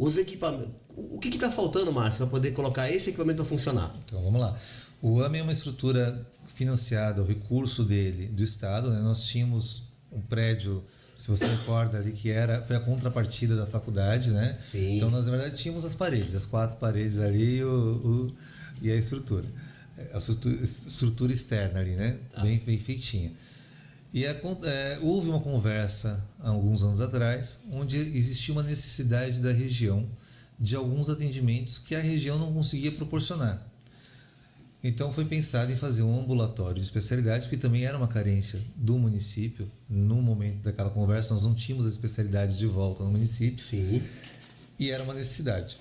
os equipamentos. O que está faltando, Márcio, para poder colocar esse equipamento para funcionar? Então vamos lá. O AME é uma estrutura financiada, o recurso dele do Estado, né? Nós tínhamos um prédio, se você recorda ali, que foi a contrapartida da faculdade, né? Sim. Então nós na verdade tínhamos as paredes, as 4 paredes ali e a estrutura. A estrutura externa ali, né? Tá. Bem feitinha. E houve uma conversa há alguns anos atrás, onde existia uma necessidade da região de alguns atendimentos que a região não conseguia proporcionar. Então foi pensado em fazer um ambulatório de especialidades, porque também era uma carência do município. No momento daquela conversa, nós não tínhamos as especialidades de volta no município. Sim. E era uma necessidade.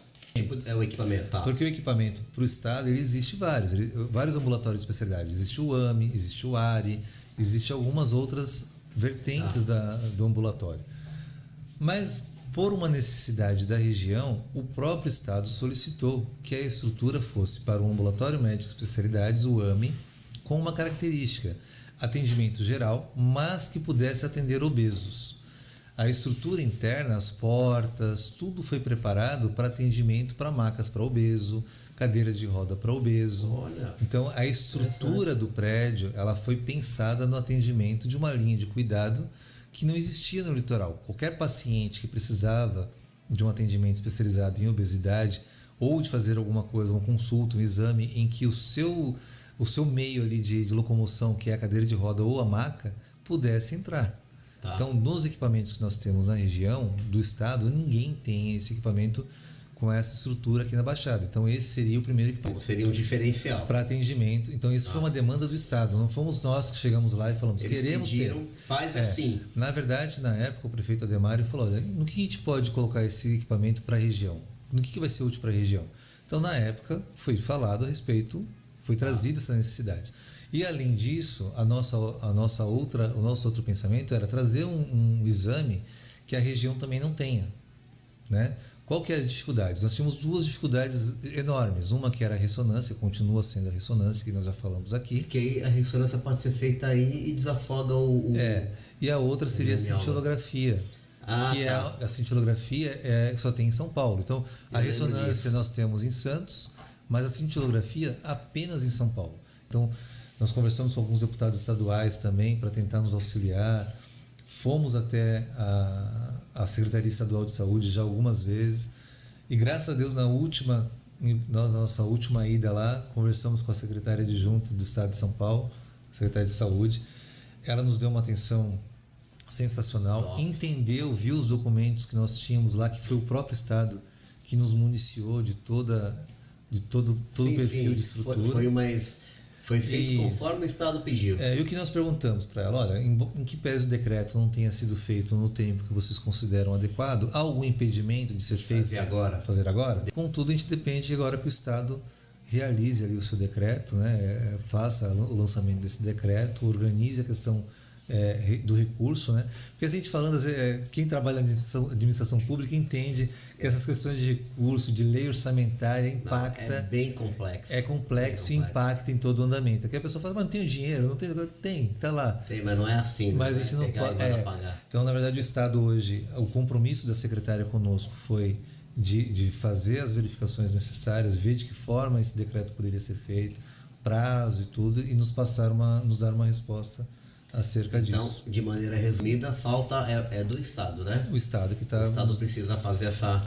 É o equipamento, tá? Porque o equipamento para o Estado, ele existe vários ambulatórios de especialidades. Existe o AME, existe o ARI, existe algumas outras vertentes do ambulatório. Mas, por uma necessidade da região, o próprio Estado solicitou que a estrutura fosse para o ambulatório médico de especialidades, o AME, com uma característica, atendimento geral, mas que pudesse atender obesos. A estrutura interna, as portas, tudo foi preparado para atendimento para macas para obeso, cadeiras de roda para obeso. Olha, então, a estrutura do prédio ela foi pensada no atendimento de uma linha de cuidado que não existia no litoral. Qualquer paciente que precisava de um atendimento especializado em obesidade ou de fazer alguma coisa, uma consulta, um exame em que o seu meio ali de locomoção, que é a cadeira de roda ou a maca, pudesse entrar. Tá. Então, nos equipamentos que nós temos na região do estado, ninguém tem esse equipamento com essa estrutura aqui na Baixada. Então, esse seria o primeiro equipamento. Seria um diferencial. Para atendimento. Então, isso foi uma demanda do Estado. Não fomos nós que chegamos lá e falamos, eles queremos pediram, ter. Faz assim. Na verdade, na época, o prefeito Ademar falou, no que a gente pode colocar esse equipamento para a região? No que vai ser útil para a região? Então, na época, foi falado a respeito, foi trazida essa necessidade. E, além disso, o nosso outro pensamento era trazer um exame que a região também não tenha, né? Qual que é as dificuldades? Nós tínhamos 2 dificuldades enormes. Uma que era a ressonância, continua sendo a ressonância, que nós já falamos aqui. Que aí a ressonância pode ser feita aí e desafoga o... E a outra seria a cintilografia. A cintilografia só tem em São Paulo. Então, a ressonância nós temos em Santos, mas a cintilografia apenas em São Paulo. Então, nós conversamos com alguns deputados estaduais também para tentar nos auxiliar. Fomos até a Secretaria Estadual de Saúde já algumas vezes e, graças a Deus, na nossa última ida lá, conversamos com a secretária adjunta do Estado de São Paulo, secretária de Saúde. Ela nos deu uma atenção sensacional, viu os documentos que nós tínhamos lá, que foi o próprio Estado que nos municiou de todo o perfil de estrutura. Foi feito conforme o Estado pediu. E o que nós perguntamos para ela, olha, em que pese o decreto não tenha sido feito no tempo que vocês consideram adequado, há algum impedimento de ser feito? Fazer agora? Contudo, a gente depende agora que o Estado realize ali o seu decreto, né? Faça o lançamento desse decreto, organize a questão do recurso, né? Porque a gente falando, quem trabalha na administração pública entende que essas questões de recurso, de lei orçamentária impacta. É bem complexo. É complexo e impacta em todo o andamento. Aqui a pessoa fala, mas não tenho dinheiro, não tenho. Tem, está lá. Tem, mas não é assim. Mas a gente não pode. Então, na verdade, o Estado hoje, o compromisso da secretária conosco foi de fazer as verificações necessárias, ver de que forma esse decreto poderia ser feito, prazo e tudo, e nos dar uma resposta acerca disso. Então, de maneira resumida, falta é do Estado, né? O Estado que está... O Estado precisa fazer essa